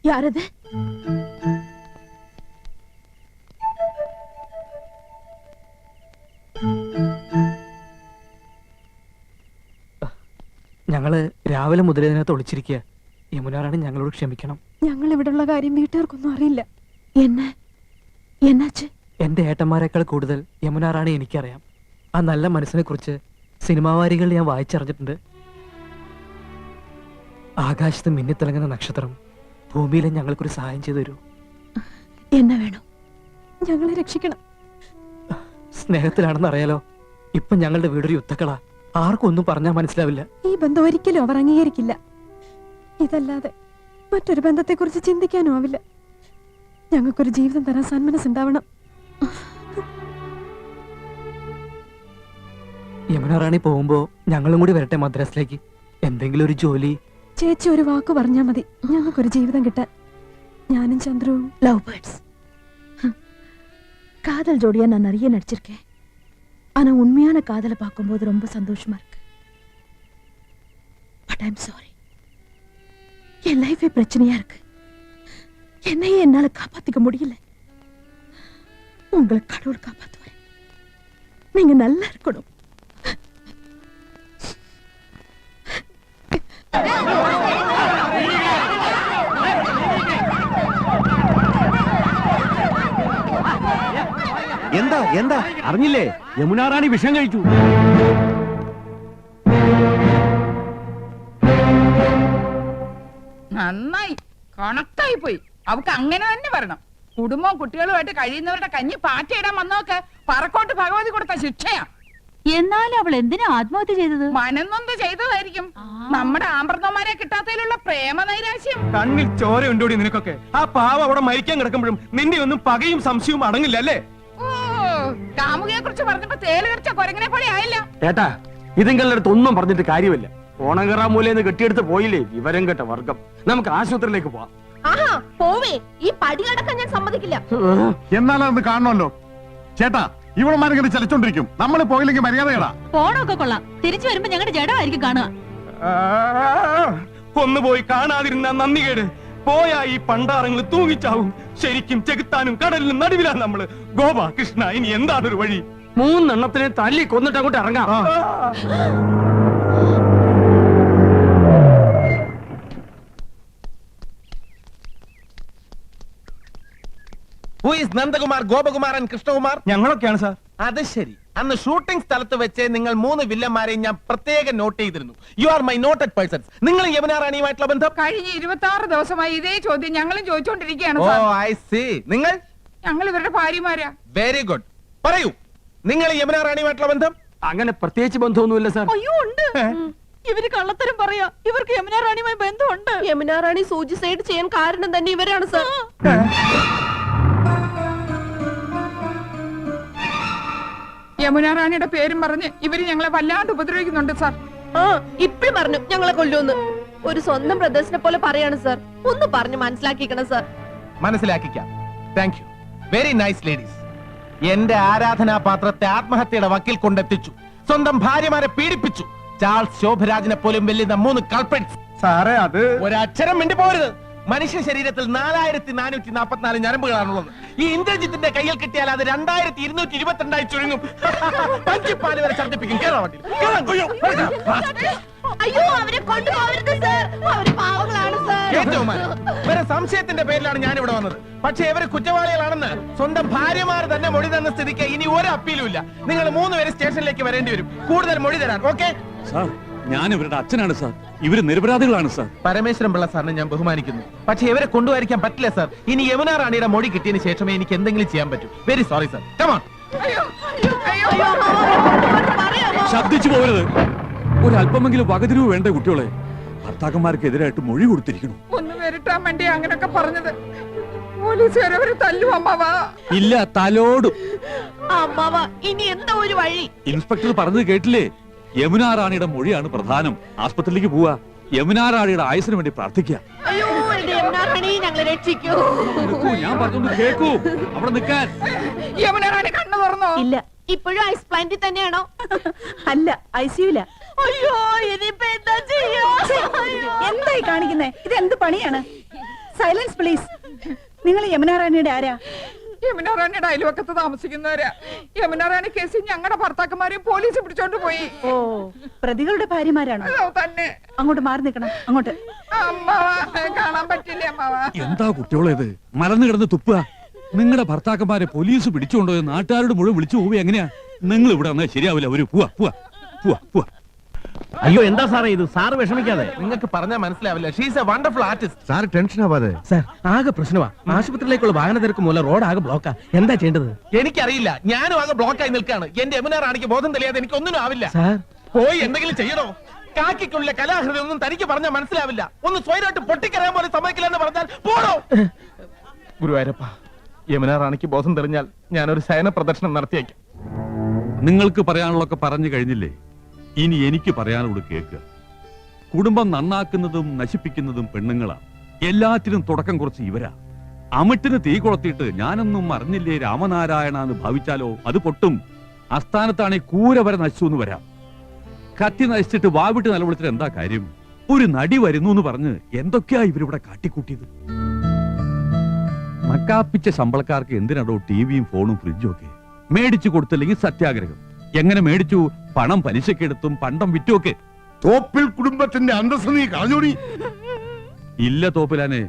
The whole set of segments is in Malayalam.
யாரது? ഞങ്ങള് രാവിലെ മുതൽ ഇതിനകത്ത് ഒളിച്ചിരിക്കുക. യമുനാറാണി ഞങ്ങളോട് ക്ഷമിക്കണം. ഞങ്ങൾ ഇവിടെയുള്ള കാര്യം വീട്ടുകാർക്കൊന്നും അറിയില്ല. എന്നാച്ച്? എന്റെ ഏട്ടന്മാരെക്കാൾ കൂടുതൽ യമുനാറാണി എനിക്കറിയാം. ആ നല്ല മനസ്സിനെ കുറിച്ച് സിനിമാവാരികൾ ഞാൻ വായിച്ചറിഞ്ഞിട്ടുണ്ട്. ആകാശത്ത് മിന്നിത്തിളങ്ങുന്ന നക്ഷത്രം ഭൂമിയിലെ ഞങ്ങൾക്കൊരു സഹായം ചെയ്തു തരൂ. എന്നാ വേണം? ഞങ്ങളെ രക്ഷിക്കണം. സ്നേഹത്തിലാണെന്ന് അറിയാലോ. ഇപ്പൊ ഞങ്ങളുടെ വീടൊരു യുദ്ധക്കളാ. ആർക്കും ഒന്നും പറഞ്ഞാൽ മനസ്സിലാവില്ല. ഈ ബന്ധം ഒരിക്കലും അവർ അംഗീകരിക്കില്ല. ഇതല്ലാതെ മറ്റൊരു ബന്ധത്തെ കുറിച്ച് ചിന്തിക്കാനും ആവില്ല. ഞങ്ങൾക്കൊരു ജീവിതം തരാൻ സന്മനസ്സുണ്ടാവണം. യമുനാറാണി പോകുമ്പോ ഞങ്ങളും കൂടി വരട്ടെ മദ്രാസിലേക്ക്. എന്തെങ്കിലും ഒരു ജോലി. ചേച്ചി ഒരു വാക്ക് പറഞ്ഞാ മതി ഞങ്ങൾക്കൊരു ജീവിതം കിട്ടാൻ. ഞാനും ചന്ദ്രവും லவ் பேர்ட்ஸ். காதல் ஜோடியா நான் நிறைய நடிச்சிருக்கேன். ஆனா உண்மையான காதலை பார்க்கும்போது ரொம்ப சந்தோஷமா இருக்கு. பட் ஐம் சாரி, என் லைஃபே பிரச்சனையா இருக்கு. என்னையே என்னால காப்பாத்திக்க முடியல. உங்களை கடவுள் காப்பாத்துவார். நீங்க நல்லா இருக்கணும். എന്താ എന്താ അറിഞ്ഞില്ലേ? യമുനാറാണി വിഷം കഴിച്ചു. നന്നായി, കണക്റ്റായി പോയി. അവക്ക് അങ്ങനെ തന്നെ വരണം. കുടുംബവും കുട്ടികളുമായിട്ട് കഴിയുന്നവരുടെ കഞ്ഞി പാറ്റയിടാൻ വന്നോക്ക് പറക്കോട്ട് ഭഗവതി കൊടുത്ത ശിക്ഷയാ. എന്നാലും അവൾ എന്തിനാ ആത്മഹത്യ ചെയ്തത്? മനന്നൊന്ത് ചെയ്തതായിരിക്കും. നമ്മുടെ ആമ്പർന്നമാരെ കിട്ടാത്തതിലുള്ള പ്രേമ നൈരാശ്യം. കണ്ണിൽ ചോര ഉണ്ടോടി നിനക്കൊക്കെ? ആ പാവ അവിടെ മരിക്കാൻ കിടക്കുമ്പോഴും നിന്റെ ഒന്നും പകയും സംശയവും അടങ്ങില്ല അല്ലേ? ഓ, കാമുകയെ കുറിച്ച് പറഞ്ഞപ്പോ തേല് കടിച്ച കൊരങ്ങനെ പോലെ ആയില്ല. ഏട്ടാ, ഇതുങ്ങളുടെ അടുത്ത് ഒന്നും പറഞ്ഞിട്ട് കാര്യമില്ല. ഓണങ്കറാ മൂലന്ന് കെട്ടിയെടുത്ത് പോയില്ലേ വിവരം കേട്ട വർഗം. നമുക്ക് ആശുപത്രിയിലേക്ക് പോവാം. പോവേ, ഈ പടി കടക്കാൻ ഞാൻ സമ്മതിക്കില്ല. എന്നാലത് കാണണമല്ലോ. ചേട്ടാ, ഇവളമാരിങ്ങനെ ചലിച്ചോണ്ടിരിക്കും. നമ്മൾ പോയില്ലെങ്കിൽ മര്യാദകളാ. പോണൊക്കെ കൊള്ളാം. തിരിച്ചു വരുമ്പോ ഞങ്ങളുടെ ജഡമായിരിക്കും കാണുക. കൊന്നുപോയി കാണാതിരുന്ന നന്ദികേട്. പോയാ ഈ പണ്ടാറങ്ങൾ തൂങ്ങിച്ചാവും. ശരിക്കും ചെകുത്താനും കടലിനും നടുവിലാണ് നമ്മള്. ഗോപ കൃഷ്ണ, ഇനി എന്താണൊരു വഴി? 3 എണ്ണത്തിനെ തല്ലി കൊന്നിട്ട് അങ്ങോട്ട് ഇറങ്ങാം. നന്ദകുമാർ, ഗോപകുമാരൻ, കൃഷ്ണകുമാർ? ഞങ്ങളൊക്കെയാണ് സാർ. അത് ശരി. അന്ന് ഷൂട്ടിംഗ് സ്ഥലത്ത് വെച്ച് നിങ്ങൾ 3 വില്ലന്മാരെയും ഞാൻ പ്രത്യേകം നോട്ട് ചെയ്തിരുന്നു. You are my noted persons. നിങ്ങൾ യമുനാറാണിയുമായിട്ടുള്ള ബന്ധം? കഴിഞ്ഞ 26 ദിവസമായി ഇതേ ചോദ്യം ഞങ്ങളും ചോദിച്ചോണ്ടിരിക്കുകയാണ്. ഓ, ഐ സീ. നിങ്ങൾ? ഞങ്ങൾ ഇവരുടെ ഭാര്യമാരാ. Very good. പറയൂ, നിങ്ങൾ യമുനാറാണിയുമായിട്ടുള്ള ബന്ധം? അങ്ങനെ പ്രത്യേകിച്ച് ബന്ധമൊന്നുമില്ല സാർ. അയ്യോ, ഉണ്ട്. ഇവര് കള്ളത്തരം പറയാ. ഇവർക്ക് യമുനാറാണിയുമായി ബന്ധമുണ്ട്. യമുനാറാണി സൂചിസൈഡ് ചെയ്യാൻ കാരണം തന്നെ ഇവരാണ് സാർ. യമുനാറാണിയുടെ പേരും പറഞ്ഞ് ഇവര് ഞങ്ങളെ വല്ലാണ്ട് ഉപദ്രവിക്കുന്നുണ്ട് സാർ. ഇപ്പഴും പറഞ്ഞു ഞങ്ങളെ കൊല്ലുമെന്ന്. ഒരു സ്വന്തം ബ്രദേഴ്സിനെ പോലെ പറയാണ് സാർ. ഒന്ന് പറഞ്ഞു മനസ്സിലാക്കിക്കണം സാർ. മനസ്സിലാക്കിക്കാം. Thank you. Very nice ladies. എന്റെ ആരാധനാപാത്രത്തെ ആത്മഹത്യയുടെ വക്കിൽ കൊണ്ടെത്തിച്ചു. സ്വന്തം ഭാര്യമാരെ പീഡിപ്പിച്ചു. ചാൾസ് ശോഭരാജിനെ പോലും വെല്ലുന്ന 3 കൾപ്രിറ്റ്സ്. സാറേ, അത് ഒരക്ഷരം മിണ്ടി പോരുത്. മനുഷ്യ ശരീരത്തിൽ 4444 ഞരമ്പുകളാണുള്ളത്. ഈ ഇന്ദ്രജിത്തിന്റെ കയ്യിൽ കിട്ടിയാൽ അത് 2222 ചുരുങ്ങും. പഞ്ചിപ്പാല് വരെ ഛർദ്ദിപ്പിക്കും. അയ്യോ, അവരെ കൊണ്ടുപോകരുത് സാർ. അവര് പാവങ്ങളാണ് സാർ. ഏറ്റവും വേറെ സംശയത്തിന്റെ പേരിലാണ് ഞാൻ ഇവിടെ വന്നത്. പക്ഷേ ഇവര് കുറ്റവാളികളാണെന്ന് സ്വന്തം ഭാര്യമാർ തന്നെ മൊഴി തന്ന സ്ഥിതിക്ക് ഇനി ഒരു അപ്പീലും ഇല്ല. നിങ്ങൾ 3 പേര് സ്റ്റേഷനിലേക്ക് വരേണ്ടി വരും കൂടുതൽ മൊഴി തരാൻ. Okay sir? ഞാൻ ഇവരുടെ അച്ഛനാണ് സാർ. ഇവര് നിരപരാധികളാണ് സാർ. പരമേശ്വരൻ പിള്ള സാറിനെ ഞാൻ ബഹുമാനിക്കുന്നു. പക്ഷേ ഇവരെ കൊണ്ടുവരിക്കാൻ പറ്റില്ല സാർ. ഇനി യമുനാറാണിയുടെ മൊഴി കിട്ടിയതിന് ശേഷമേ എനിക്ക് എന്തെങ്കിലും ചെയ്യാൻ പറ്റൂ. Very sorry sir. Come on. ശബ്ദിച്ചു പോകരുത്. ഒരല്പമെങ്കിലും വകതിരിവ് വേണ്ട കുട്ടികളെ. ഭർത്താക്കന്മാർക്കെതിരായിട്ട് മൊഴി കൊടുത്തിരിക്കുന്നു. ഒന്ന് വരട്ടാൻ വേണ്ടി അങ്ങനൊക്കെ പറഞ്ഞത്. പോലീസുകാരവര് തല്ലും അമ്മാവാ. ഇല്ല, തലോടും. അമ്മാവാ, ഇനി എന്താ ഒരു വഴി? ഇൻസ്പെക്ടർ പറഞ്ഞത് കേട്ടില്ലേ? യമുനാറാണിയുടെ മൊഴിയാണ് പ്രധാനം. ആസ്പത്രിയിലേക്ക് പോവാ. യമുനാറാണിയുടെ ആയുസിന് വേണ്ടി പ്രാർത്ഥിക്കുക. അയ്യോ എന്റെ യമുനാറാണി ഞങ്ങളെ രക്ഷിക്കൂ. നിൽക്കൂ, ഞാൻ പറഞ്ഞൊന്ന് കേൾക്കൂ. അവിടെ നിൽക്കാൻ. യമുനാറാണി കണ്ണു തുറന്നോ? ഇല്ല, ഇപ്പോഴും ഐസ് പ്ലാന്റിൽ തന്നെയാണോ? അല്ല, ഐസിയുല. അയ്യോ ഇനിയിപ്പോ എന്താ ചെയ്യാ? എന്തായി കാണിക്കുന്നേ? ഇത് എന്ത് പണിയാണ്? Silence please. നിങ്ങൾ യമുനാറാണിയുടെ ആരാ? യമുനാറാണിയുടെ അയൽവക്കത്ത് താമസിക്കുന്നവരാ. യമുനാറാണി കേസിൽ ഞങ്ങളുടെ ഭർത്താക്കന്മാരെ പോലീസ് പിടിച്ചോണ്ട് പോയി. ഓ, പ്രതികളുടെ ഭാര്യമാരാണോ? അതോ തന്നെ. അങ്ങോട്ട് മാറി നിൽക്കണം. അങ്ങോട്ട്. അമ്മാവാ, കാണാൻ പറ്റില്ലേ അമ്മാവാ? എന്താ കുട്ടികളേത് മലന്ന് കിടന്ന് തുപ്പുക? നിങ്ങളുടെ ഭർത്താക്കന്മാരെ പോലീസ് പിടിച്ചുകൊണ്ടോ നാട്ടുകാരോട് മുഴുവൻ വിളിച്ചു പോവുക എങ്ങനെയാ? നിങ്ങൾ ഇവിടെ വന്നാൽ ശരിയാവില്ല. അവര് പോവാ പോവാ പോവാ പോവാ. അയ്യോ എന്താ സാറേ ഇത്? സാറ് വിഷമിക്കാതെ. നിങ്ങൾക്ക് പറഞ്ഞാൽ മനസ്സിലാവില്ല. She's A wonderful artist. Sir tension ആവാതെ. സാർ ആകെ പ്രശ്നമാ. ആശുപത്രിയിലേക്കുള്ള വാഹന തിരക്ക് മൂലം റോഡ് ആകെ ബ്ലോക്കാ. എന്താ ചെയ്യേണ്ടത്? എനിക്കറിയില്ല. ഞാനും ആകെ ബ്ലോക്കായി നിൽക്കാണ്. എന്റെ യമുനാറാണിക്ക് ബോധം തെളിയാതെ എനിക്ക് ഒന്നിനും ആവില്ല. പോയി എന്തെങ്കിലും ചെയ്യണോ? കാക്കിക്കുള്ളിലെ കലാഹൃദയം ഒന്നും തനിക്ക് പറഞ്ഞാൽ മനസ്സിലാവില്ല. ഒന്ന് സ്വയമായിട്ട് പൊട്ടിക്കറിയാൻ പോലെ സമ്മതിക്കില്ല എന്ന് പറഞ്ഞാൽ പോടോ. ഗുരുവായൂരപ്പ, യമുനാറാണിക്ക് ബോധം തെളിഞ്ഞാൽ ഞാനൊരു ശയന പ്രദർശനം നടത്തിയേക്കാം. നിങ്ങൾക്ക് പറയാനുള്ളതൊക്കെ പറഞ്ഞു കഴിഞ്ഞില്ലേ? ഇനി എനിക്ക് പറയാനുള്ളത് കേൾക്കുക. കുടുംബം നന്നാക്കുന്നതും നശിപ്പിക്കുന്നതും പെണ്ണുങ്ങളാണ്. എല്ലാറ്റിനും തുടക്കം കുറച്ച് ഇവരാ. അമിട്ടിന് തീ കൊളുത്തിയിട്ട് ഞാനൊന്നും അറിഞ്ഞില്ലേ രാമനാരായണ എന്ന് ഭാവിച്ചാലോ അത് പൊട്ടും. അസ്ഥാനത്താണെ കൂര വരെ നശിച്ചു എന്ന് വരാം. കത്തി നശിച്ചിട്ട് വാവിട്ട് നിലവിളിച്ചിട്ട് എന്താ കാര്യം? ഒരു നടി വരുന്നു എന്ന് പറഞ്ഞ് എന്തൊക്കെയാ ഇവരിവിടെ കാട്ടിക്കൂട്ടിയത്? നക്കാപ്പിച്ച ശമ്പളക്കാർക്ക് എന്തിനാടോ ടിവിയും ഫോണും ഫ്രിഡ്ജും ഒക്കെ? മേടിച്ചു കൊടുത്തില്ലെങ്കിൽ സത്യാഗ്രഹം. എങ്ങനെ മേടിച്ചു? പണം പലിശക്കെടുത്തും പണ്ടം വിറ്റുമൊക്കെ. തോപ്പിൽ കുടുംബത്തിന്റെ അന്തസ്സ് നീ കളഞ്ഞോടി. ഇല്ല തോപ്പിലാനെ,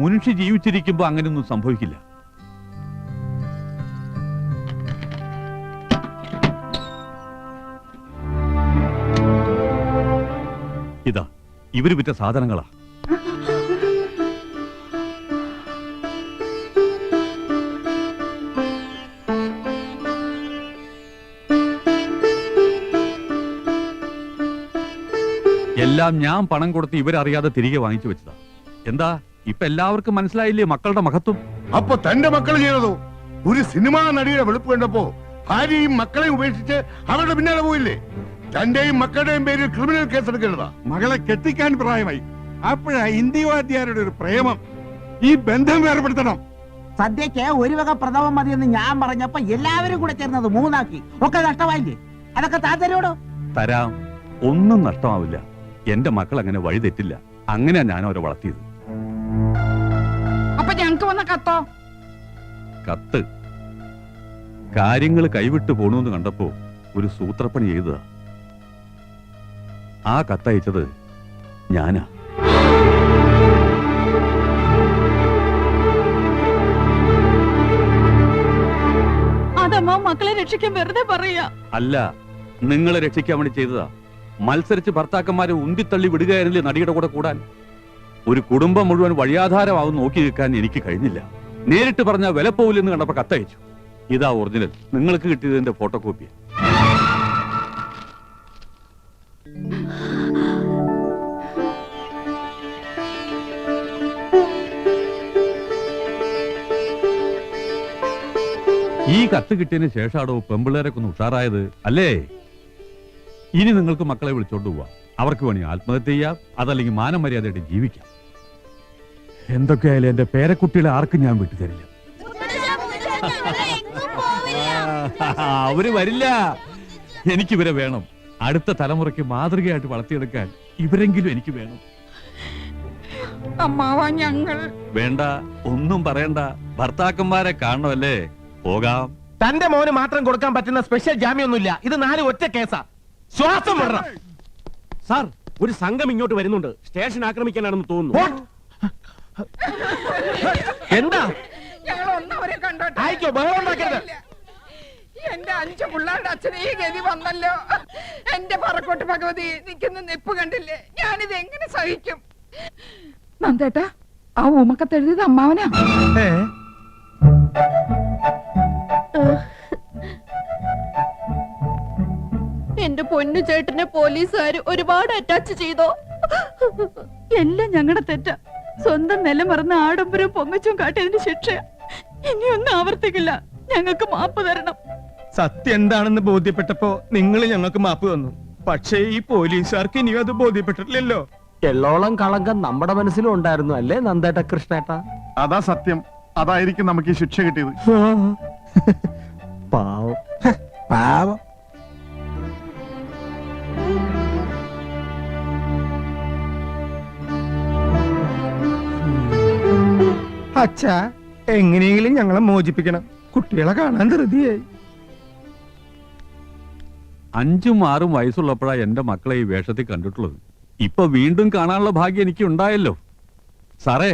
മനുഷ്യ ജീവിച്ചിരിക്കുമ്പോ അങ്ങനെയൊന്നും സംഭവിക്കില്ല. ഇതാ ഇവര് വിറ്റ സാധനങ്ങളാ. എല്ലാം ഞാൻ പണം കൊടുത്ത് ഇവരറിയാതെ തിരികെ വാങ്ങിച്ചു വെച്ചതാ. എന്താ ഇപ്പൊ എല്ലാവർക്കും മനസ്സിലായില്ലേ മക്കളുടെ മഹത്വം? അപ്പൊ തന്റെ മക്കൾ ചെയ്തതോ? ഒരു സിനിമാ നടിയുടെ വെളുപ്പ് കണ്ടപ്പോ ഭാര്യയും മക്കളെയും ഉപേക്ഷിച്ച് അവരുടെ പിന്നാലെ പോയില്ലേ? തന്റെയും മക്കളുടെയും പേരിൽ ക്രിമിനൽ കേസ് എടുക്കേണ്ടതാ. മകളെ കെട്ടിക്കാൻ പ്രായമായി. അപ്പോഴാ ഹിന്ദിവാദ്യാരുടെ ഒരു പ്രേമം. ഈ ബന്ധം വേർപെടുത്തണം. സദ്യക്ക് ഒരു വക പ്രഥമം മതിയെന്ന് ഞാൻ പറഞ്ഞപ്പോ എല്ലാവരും കൂടെ ചേർന്നത് മൂന്നാക്കി. ഒക്കെ നഷ്ടമായില്ലേ? അതൊക്കെ താൻ തരുവോടോ? തരാം, ഒന്നും നഷ്ടമാവില്ല. എന്റെ മക്കൾ അങ്ങനെ വഴി തെറ്റില്ല. അങ്ങനെയാ ഞാൻ അവരെ വളർത്തിയത്. അപ്പൊ ഞങ്ങക്ക് വന്ന കത്തോ? കത്ത് കാര്യങ്ങൾ കൈവിട്ട് പോണൂന്ന് കണ്ടപ്പോ ഒരു സൂത്രപ്പണി ചെയ്തതാ. ആ കത്തയച്ചത് ഞാനാ. അതമ്മ മക്കളെ രക്ഷിക്കാൻ വെറുതെ പറയാ. അല്ല, നിങ്ങളെ രക്ഷിക്കാൻ വേണ്ടി ചെയ്തതാ. മത്സരിച്ച് ഭർത്താക്കന്മാരെ ഉന്തിത്തള്ളി വിടുകയായിരുന്നില്ലേ നടിയുടെ കൂടെ കൂടാൻ? ഒരു കുടുംബം മുഴുവൻ വഴിയാധാരമാവും നോക്കി നിൽക്കാൻ എനിക്ക് കഴിഞ്ഞില്ല. നേരിട്ട് പറഞ്ഞാൽ വില പോവില്ലെന്ന് കണ്ടപ്പോ കത്തയച്ചു. ഇതാ ഒറിജിനൽ. നിങ്ങൾക്ക് കിട്ടിയതിന്റെ ഫോട്ടോ കോപ്പി. ഈ കത്ത് കിട്ടിയതിന് ശേഷമാണോ പെമ്പിള്ളേരൊക്കെ ഒന്ന് ഉഷാറായത് അല്ലേ? ഇനി നിങ്ങൾക്ക് മക്കളെ വിളിച്ചോണ്ട് പോവാം. അവർക്ക് വേണി ആത്മഹത്യ ചെയ്യാം, അതല്ലെങ്കിൽ മാനം മര്യാദയായിട്ട് ജീവിക്കാം. എന്തൊക്കെയായാലും എന്റെ പേരക്കുട്ടികളെ ആർക്കും ഞാൻ വിട്ടുതരില്ല. അവര് വരില്ല. എനിക്കിവരെ വേണം. അടുത്ത തലമുറയ്ക്ക് മാതൃകയായിട്ട് വളർത്തിയെടുക്കാൻ ഇവരെങ്കിലും എനിക്ക് വേണം. അമ്മാവാ ഞങ്ങൾ. വേണ്ട, ഒന്നും പറയണ്ട. ഭർത്താക്കന്മാരെ കാണണമല്ലേ? പോകാം. തന്റെ മോന് മാത്രം കൊടുക്കാൻ പറ്റുന്ന സ്പെഷ്യൽ ജാമ്യമൊന്നുമില്ല. ഇത് 4 ഒറ്റ കേസാ. ശ്വാസം വിടണം. സാർ, ഒരു സംഘം ഇങ്ങോട്ട് വരുന്നുണ്ട്. സ്റ്റേഷൻ ആക്രമിക്കാനാണെന്ന് തോന്നുന്നു. എന്താ? ഞങ്ങൾ ഒന്നവരെ കണ്ടോട്ടെ. ആയിക്കോ, ബഹളം ഉണ്ടാക്കരുത്. എന്റെ 5 പിള്ളേരുടെ അച്ഛനെ ഈ ഗതി വന്നല്ലോ. എന്റെ പറക്കോട്ട് ഭഗവതി നിൽക്കുന്ന നിപ്പ് കണ്ടില്ലേ? ഞാനിത് എങ്ങനെ സഹിക്കും? നന്ദേട്ടാ, ആ ഊമക്കത്തെഴുതിയത് അമ്മാവനാ. എന്റെ പൊന്നു ചേട്ടനെ പോലീസുകാര് ഒരുപാട് അറ്റാച്ച് ചെയ്തോ? എല്ലാം ഞങ്ങളുടെ തെറ്റ. സ്വന്തം നില മറന്ന് ആഡംബരം പൊങ്ങച്ചും കാട്ടിയതിന് ശിക്ഷ ഇനിയൊന്നും ആവർത്തിക്കില്ല. ഞങ്ങൾക്ക് മാപ്പ് തരണം. സത്യം എന്താണെന്ന് ബോധ്യപ്പെട്ടപ്പോ നിങ്ങൾ ഞങ്ങൾക്ക് മാപ്പ് തന്നു. പക്ഷേ ഈ പോലീസുകാർക്ക് ഇനിയും അത് ബോധ്യപ്പെട്ടിട്ടില്ലല്ലോ. എള്ളോളം കളങ്കം നമ്മുടെ മനസ്സിലും ഉണ്ടായിരുന്നു അല്ലേ നന്ദേട്ട കൃഷ്ണേട്ട? അതാ സത്യം. അതായിരിക്കും നമുക്ക് ഈ ശിക്ഷ കിട്ടിയത്. പാവം. പാവം. അച്ഛാ, എങ്ങനെയെങ്കിലും ഞങ്ങളെ മോചിപ്പിക്കണം. കുട്ടികളെ കാണാൻ ധൃതിയായി. 5ഉം 6ഉം വയസ്സുള്ളപ്പോഴാ എന്റെ മക്കളെ ഈ വേഷത്തിൽ കണ്ടിട്ടുള്ളത്. ഇപ്പൊ വീണ്ടും കാണാനുള്ള ഭാഗ്യം എനിക്ക് ഉണ്ടായല്ലോ. സാറേ,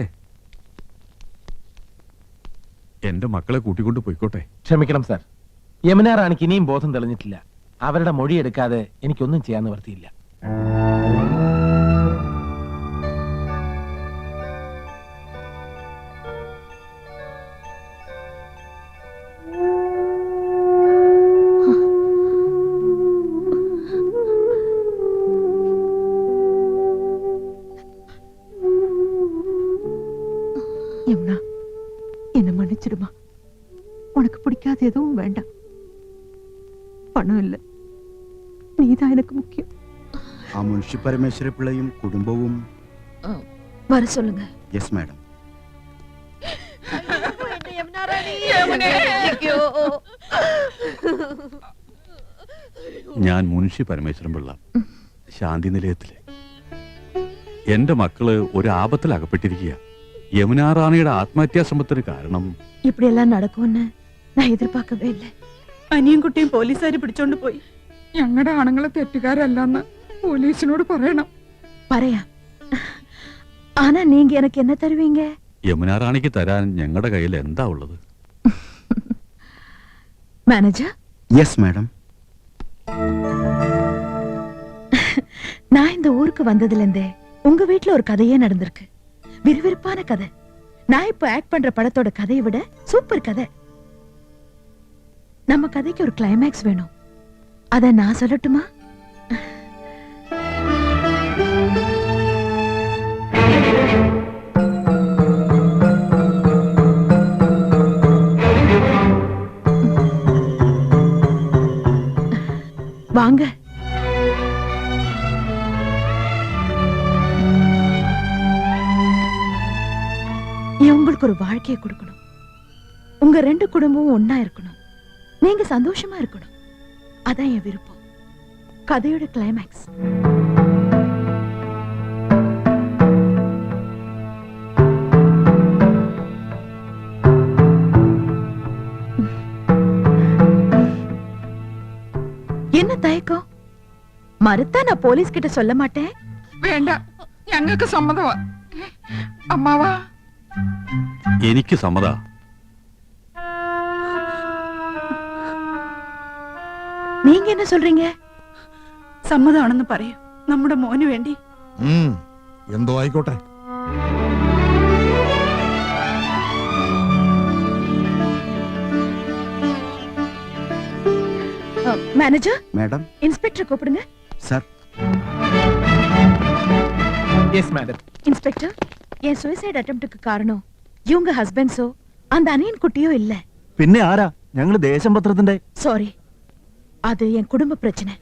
എന്റെ മക്കളെ കൂട്ടിക്കൊണ്ട് പോയിക്കോട്ടെ. ക്ഷമിക്കണം സാർ, യമുന റാണിക്ക് ഇനിയും ബോധം തെളിഞ്ഞിട്ടില്ല. അവരുടെ മൊഴി എടുക്കാതെ എനിക്കൊന്നും ചെയ്യാൻ നിവർത്തിയില്ല. யமுனா, என்ன மன்னிச்சிடுமா. உனக்கு பிடிக்காத எதுவும் வேண்டாம். பணம் இல்ல, நீதான் எனக்கு முக்கியம். ആ മുൻഷി പരമേശ്വര പിള്ളയും കുടുംബവും வர சொல்லுங்க. Yes madam. ഞാൻ മുൻഷി പരമേശ്വരൻ പിള്ള, ശാന്തി നിലയത്തില്. എന്റെ മക്കള് ഒരു ആപത്തിൽ അകപ്പെട്ടിരിക്കുക. യമുനാ റാണിയുടെ ആത്മഹത്യാശ്രമത്തിന് കാരണം இப்படி எல்லாம் நடக்கும்னு நான் எதிர்பார்க்கவே இல்லை. അനിയും കുട്ടിയും പോലീസുകാർ പിടിച്ചോണ്ട് പോയി. ഞങ്ങളുടെ ആണുങ്ങളെ തെറ്റുകാരല്ലെന്ന് പോലീസിനോട് പറയണം. പറയാം. ஆனா நீங்க எனக்கு என்ன தருவீங்க? യമുനാ റാണിക്ക് തരാൻ ഞങ്ങളുടെ കയ്യിൽ എന്താ ഉള്ളത്? Manager, yes madam. நான் இந்த ஊருக்கு வந்ததுல இருந்தே உங்க வீட்ல ஒரு கதையே நடந்திருக்கு. விறுவிறுப்பான கதை. நான் இப்ப ஆக்ட் பண்ற படத்தோட கதையை விட சூப்பர் கதை. நம்ம கதைக்கு ஒரு கிளைமேக்ஸ் வேணும். அத நான் சொல்லட்டுமா? வாங்க. உங்களுக்கு ஒரு வாழ்க்கையை கொடுக்கணும். உங்க 2 குடும்பமும் ஒன்னா இருக்கணும். நீங்க சந்தோஷமா இருக்கணும். அதான் என் விருப்பம். கதையோட கிளைமேக்ஸ். என்ன தயக்கம்? மறுத்தா நான் போலீஸ் கிட்ட சொல்ல மாட்டேன். വേണ്ട, ഞങ്ങൾക്ക് സമ്മതമാ. അമ്മാവാ, എനിക്ക് സമ്മതാ. நீங்க என்ன சொல்றீங்க? സമ്മതമാണെന്ന് പറയൂ. നമ്മുടെ മോന് വേണ്ടി. എന്തോ ആയിക്കോട്ടെ. Manager, madam. இன்ஸ்பெக்டர் கூப்பிடுங்க. സർ. Yes madam. இன்ஸ்பெக்டர், என் சூசைட் அட்டெம்ப்ட்க்கு காரணம் இவங்க ஹஸ்பண்ட்ஸோ அந்த அனியன் குட்டியோ இல்ல. പിന്നെ ആരാ? ഞങ്ങള് ദേശം പത്രത്തിന്റെ. சாரி, அது என் குடும்ப பிரச்சனை.